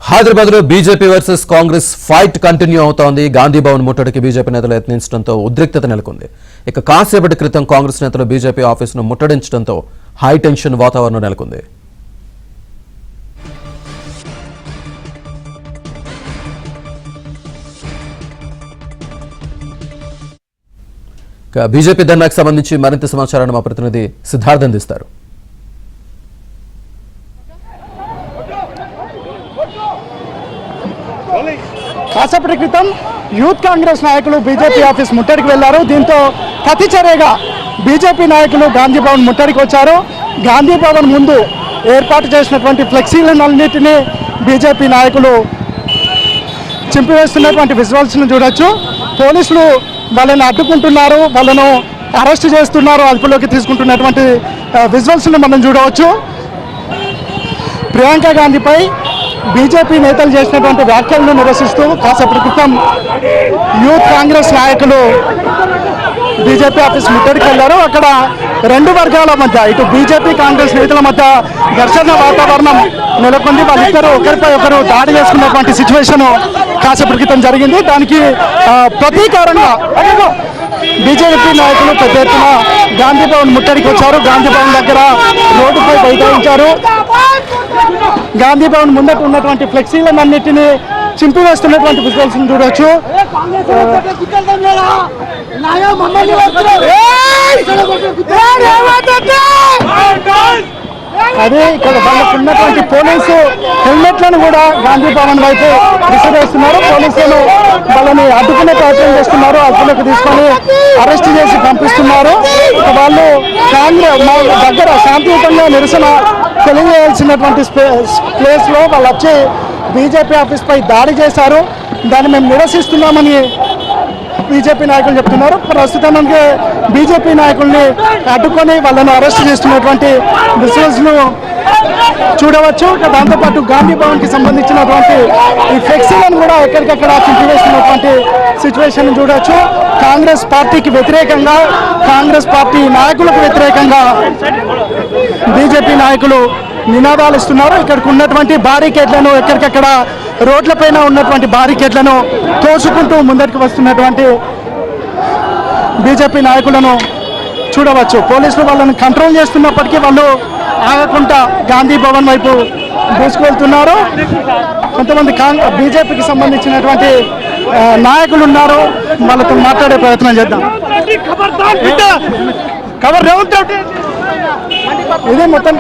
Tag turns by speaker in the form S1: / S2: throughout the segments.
S1: హైదరాబాద్ లో BJP versus Congress fight continue అవుతోంది. గాంధీ భవన్ ముట్టడికి బీజేపీ నేతలు యత్నించడంతో ఉద్రిక్తత నెలకొంది. ఇక కాసేపటి క్రితం కాంగ్రెస్ నేతలు బీజేపీ ఆఫీసును ముట్టడించడంతో హై టెన్షన్ వాతావరణం నెలకొంది. బీజేపీ ధర్నాకు సంబంధించి మరింత సమాచారాన్ని మా ప్రతినిధి సిద్ధార్థ్ అందిస్తారు.
S2: కాసేపటి క్రితం యూత్ కాంగ్రెస్ నాయకులు బీజేపీ ఆఫీస్ ముట్టడికి వెళ్లారు. దీంతో ప్రతిచర్యగా బీజేపీ నాయకులు గాంధీ భవన్ ముట్టడికి వచ్చారు. గాంధీ భవన్ ముందు ఏర్పాటు చేసినటువంటి ఫ్లెక్సీలన్నింటినీ బీజేపీ నాయకులు చింపివేస్తున్నటువంటి విజువల్స్ను చూడొచ్చు. పోలీసులు వాళ్ళని అడ్డుకుంటున్నారు, వాళ్ళను అరెస్ట్ చేస్తున్నారు, అదుపులోకి తీసుకుంటున్నటువంటి విజువల్స్ను మనం చూడవచ్చు. ప్రియాంక గాంధీపై బీజేపీ నేతలు చేసినటువంటి వ్యాఖ్యలను నిరసిస్తూ కాసేపటి క్రితం యూత్ కాంగ్రెస్ నాయకులు బీజేపీ ఆఫీస్ ముట్టడికి వెళ్ళారు. అక్కడ రెండు వర్గాల మధ్య, ఇటు బీజేపీ కాంగ్రెస్ నేతల మధ్య ఘర్షణ వాతావరణం నెలకొంది. వాళ్ళిద్దరూ ఒకరిపై ఒకరు దాడి చేసుకున్నటువంటి సిచ్యువేషన్ కాసేపటి క్రితం జరిగింది. దానికి ప్రతీకారంగా బీజేపీ నాయకులు పెద్ద ఎత్తున గాంధీ భవన్ ముట్టడికి వచ్చారు. గాంధీ భవన్ దగ్గర రోడ్డుపై బైఠాయించారు. గాంధీ భవన్ ముందట ఉన్నటువంటి ఫ్లెక్సీలన్నింటినీ చింపివేస్తున్నటువంటి విజువల్స్ చూడొచ్చు. అదే ఇక్కడ వాళ్ళకు ఉన్నటువంటి పోలీసు హెల్మెట్లను కూడా గాంధీ భవన్ వైపు విసిరేస్తున్నారు. పోలీసులు వాళ్ళని అడ్డుకునే ప్రయత్నం చేస్తున్నారు, అదుపులోకి తీసుకొని అరెస్ట్ చేసి పంపిస్తున్నారు. వాళ్ళు కాంగ్రెస్ దగ్గర శాంతియుతంగా నిరసన తెలియజేయాల్సినటువంటి ప్లేస్లో వాళ్ళు వచ్చి బీజేపీ ఆఫీస్పై దాడి చేశారు. దాన్ని మేము నిరసిస్తున్నామని బీజేపీ నాయకులు చెప్తున్నారు. ప్రస్తుతానికి బీజేపీ నాయకుల్ని అడ్డుకొని వాళ్ళను అరెస్ట్ చేస్తున్నటువంటి విజువల్స్ను చూడవచ్చు. దాంతోపాటు గాంధీ భవన్కి సంబంధించినటువంటి ఈ ఫ్లెక్సీలను కూడా ఎక్కడికక్కడ చింపివేస్తున్నటువంటి సిచ్యువేషన్ చూడవచ్చు. కాంగ్రెస్ పార్టీకి వ్యతిరేకంగా, కాంగ్రెస్ పార్టీ నాయకులకు వ్యతిరేకంగా బీజేపీ నాయకులు నినాదాలు ఇస్తున్నారు. ఇక్కడికి ఉన్నటువంటి బారికేడ్లను, ఎక్కడికక్కడ రోడ్లపైన ఉన్నటువంటి బారికేడ్లను తోసుకుంటూ ముందరికి వస్తున్నటువంటి బీజేపీ నాయకులను చూడవచ్చు. పోలీసులు వాళ్ళని కంట్రోల్ చేస్తున్నప్పటికీ వాళ్ళు ఆగకుండా గాంధీ భవన్ వైపు దూసుకువెళ్తున్నారు. కొంతమంది బీజేపీకి సంబంధించినటువంటి నాయకులు ఉన్నారు, వాళ్ళతో మాట్లాడే ప్రయత్నం చేద్దాం. ఇది మొత్తం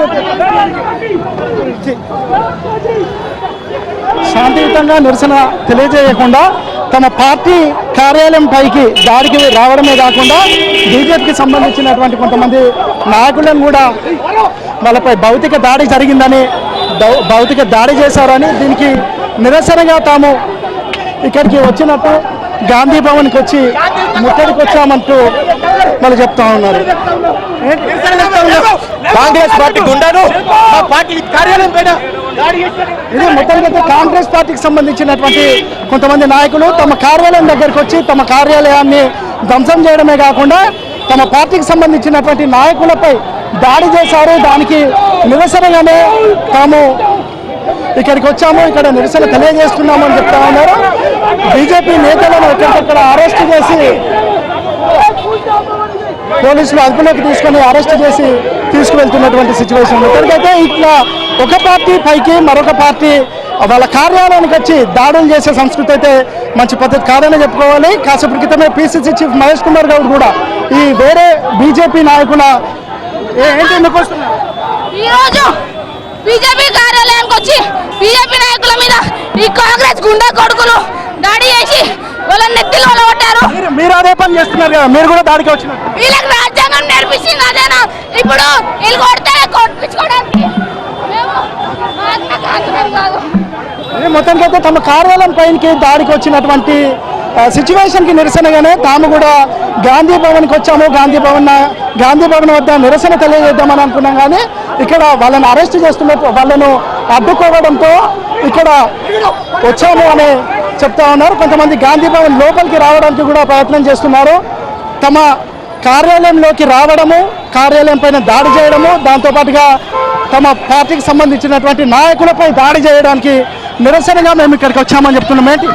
S2: శాంతియుతంగా నిరసన తెలియజేయకుండా తమ పార్టీ కార్యాలయం పైకి దాడికి రావడమే కాకుండా బీజేపీకి సంబంధించినటువంటి కొంతమంది నాయకులను కూడా వాళ్ళపై భౌతిక దాడి జరిగిందని, భౌతిక దాడి చేశారని, దీనికి నిరసనగా తాము ఇక్కడికి వచ్చినట్టు గాంధీ భవన్కి వచ్చి ముట్టడికి వచ్చామంటూ వాళ్ళు చెప్తా ఉన్నారు.
S3: కాంగ్రెస్ పార్టీ గుండాను మా పార్టీ కార్యాలయం పైన
S2: ఇది మొత్తానికైతే కాంగ్రెస్ పార్టీకి సంబంధించినటువంటి కొంతమంది నాయకులు తమ కార్యాలయం దగ్గరికి వచ్చి తమ కార్యాలయాన్ని ధ్వంసం చేయడమే కాకుండా తమ పార్టీకి సంబంధించినటువంటి నాయకులపై దాడి చేశారు. దానికి నిరసనగానే తాము ఇక్కడికి వచ్చాము, ఇక్కడ నిరసన తెలియజేస్తున్నాము అని చెప్తా ఉన్నారు. బీజేపీ నేతలను ఎక్కడికక్కడ అరెస్ట్ చేసి పోలీసులు అదుపులోకి తీసుకొని అరెస్ట్ చేసి తీసుకువెళ్తున్నటువంటి సిచ్యువేషన్. ఇక్కడికైతే ఇట్లా ఒక పార్టీ పైకి మరొక పార్టీ వాళ్ళ కార్యాలయానికి వచ్చి దాడులు చేసే సంస్కృతి అయితే మంచి పద్ధతి కాదని చెప్పుకోవాలి. కాసేపటి క్రితమే పిసిసి చీఫ్ మహేష్ కుమార్ గౌడ్ కూడా ఈ వేరే బీజేపీ నాయకుల ఏంటి ఎందుకు వస్తున్నారు,
S4: ఈరోజు బీజేపీ కార్యాలయానికి వచ్చి బీజేపీ నాయకుల మీద ఈ కాంగ్రెస్ గుండా కొడుకులు దాడి చేసి వాళ్ళ నెత్తిలో కొట్టారు.
S2: మీరు అదే పని చేస్తున్నారు కదా, మీరు కూడా దాడికి వచ్చినారు.
S4: వీళ్ళకి రాజ్యాంగం నేర్పించింది అదేనా? ఇప్పుడు వీళ్ళు కొడితే కొట్టించుకోవడానికి
S2: మొత్తానికైతే తమ కార్యాలయం పైనకి దాడికి వచ్చినటువంటి సిచ్యువేషన్కి నిరసనగానే తాము కూడా గాంధీ భవన్కి వచ్చాము, గాంధీ భవన్ వద్ద నిరసన తెలియజేద్దామని అనుకున్నాం. కానీ ఇక్కడ వాళ్ళని అరెస్ట్ చేస్తున్నట్టు వాళ్ళను అడ్డుకోవడంతో ఇక్కడ వచ్చాము అని చెప్తా ఉన్నారు. కొంతమంది గాంధీ భవన్ లోపలికి రావడానికి కూడా ప్రయత్నం చేస్తున్నారు. తమ కార్యాలయంలోకి రావడము, కార్యాలయం పైన దాడి చేయడము, దాంతోపాటుగా తమ పార్టీకి సంబంధించినటువంటి నాయకులపై దాడి చేయడానికి నిరసనగా మేము ఇక్కడికి వచ్చామని చెప్తున్నాం. ఏంటి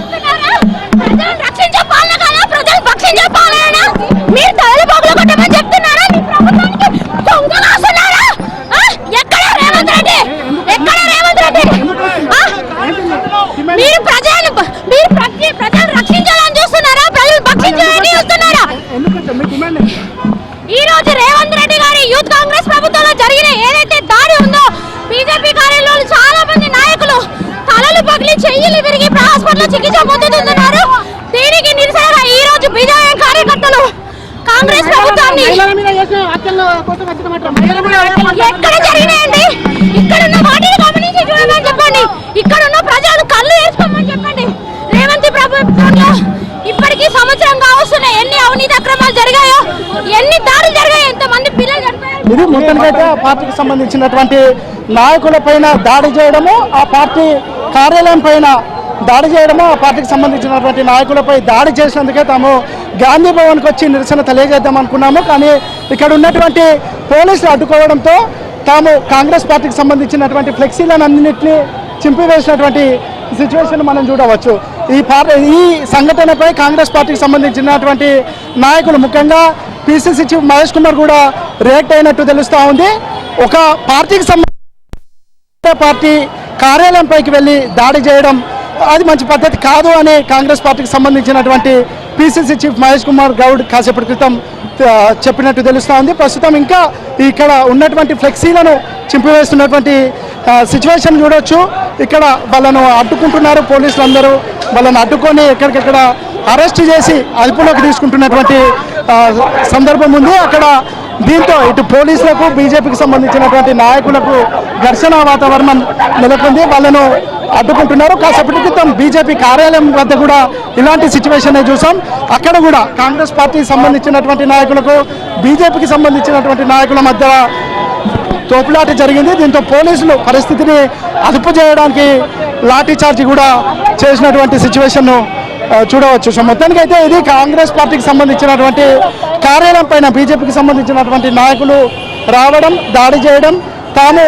S4: ఈ రోజు రేవంత్ రెడ్డి గారి యూత్ కాంగ్రెస్ ప్రభుత్వంలో జరిగిన ఏదైతే దాడి ఉందో బీజేపీ కార్యాలయంలో చాలా మంది నాయకులు తలలు పగిలి చెయ్యిలు విరిగి హాస్పిటల్లో చికిత్స పొందుతున్నారు. దీనికి నిరసనగా ఈ రోజు బీజేపీ కార్యకర్తలు కాంగ్రెస్ ప్రభుత్వాన్ని ఎక్కడ జరిగినాయండి, ఇక్కడున్న వాటిని గమనించి చూడమని చెప్పండి, ఇక్కడున్న ప్రజలు కళ్ళు వేసుకోమని చెప్పండి. రేవంత్ ప్రభుత్వంలో ఇప్పటికీ సంవత్సరం కావస్తున్నాయి, ఎన్ని అవినీతి అక్రమాలు జరిగాయో, ఎన్ని దాడులు జరిగాయో, ఎంతమంది పిల్లలు చనిపోయారు.
S2: ఇది మొత్తానికైతే ఆ పార్టీకి సంబంధించినటువంటి నాయకుల పైన దాడి చేయడము, ఆ పార్టీ కార్యాలయం పైన దాడి చేయడము, ఆ పార్టీకి సంబంధించినటువంటి నాయకులపై దాడి చేసినందుకే తాము గాంధీ భవన్కి వచ్చి నిరసన తెలియజేద్దాం అనుకున్నాము. కానీ ఇక్కడ ఉన్నటువంటి పోలీసులు అడ్డుకోవడంతో తాము కాంగ్రెస్ పార్టీకి సంబంధించినటువంటి ఫ్లెక్సీలను అన్నింటినీ చింపివేసినటువంటి సిచ్యువేషన్ మనం చూడవచ్చు. ఈ సంఘటనపై కాంగ్రెస్ పార్టీకి సంబంధించినటువంటి నాయకులు, ముఖ్యంగా పిసిసి చీఫ్ మహేష్ కుమార్ కూడా రియాక్ట్ అయినట్టు తెలుస్తూ ఉంది. ఒక పార్టీకి సంబంధించిన పార్టీ కార్యాలయంపైకి వెళ్ళి దాడి చేయడం అది మంచి పద్ధతి కాదు అని కాంగ్రెస్ పార్టీకి సంబంధించినటువంటి పిసిసి చీఫ్ మహేష్ కుమార్ గౌడ్ కాసేపటి క్రితం చెప్పినట్టు తెలుస్తూ ఉంది. ప్రస్తుతం ఇంకా ఇక్కడ ఉన్నటువంటి ఫ్లెక్సీలను చింపివేస్తున్నటువంటి సిచ్యువేషన్ చూడొచ్చు. ఇక్కడ వాళ్ళను అడ్డుకుంటున్నారు పోలీసులు, అందరూ వాళ్ళని అడ్డుకొని ఎక్కడికెక్కడ అరెస్ట్ చేసి అదుపులోకి తీసుకుంటున్నటువంటి సందర్భం ఉంది అక్కడ. దీంతో ఇటు పోలీసులకు బీజేపీకి సంబంధించినటువంటి నాయకులకు ఘర్షణ వాతావరణం నెలకొంది. వాళ్ళను అడ్డుకుంటున్నారు. కాసేపటి క్రితం బీజేపీ కార్యాలయం వద్ద కూడా ఇలాంటి సిచ్యువేషన్ చూసాం. అక్కడ కూడా కాంగ్రెస్ పార్టీకి సంబంధించినటువంటి నాయకులకు బీజేపీకి సంబంధించినటువంటి నాయకుల మధ్య తోపులాట జరిగింది. దీంతో పోలీసులు పరిస్థితిని అదుపు చేయడానికి లాఠీ చార్జీ కూడా చేసినటువంటి సిచ్యువేషన్ చూడవచ్చు. సో మొత్తానికి అయితే ఇది కాంగ్రెస్ పార్టీకి సంబంధించినటువంటి కార్యాలయం పైన బీజేపీకి సంబంధించినటువంటి నాయకులు రావడం, దాడి చేయడం, తాము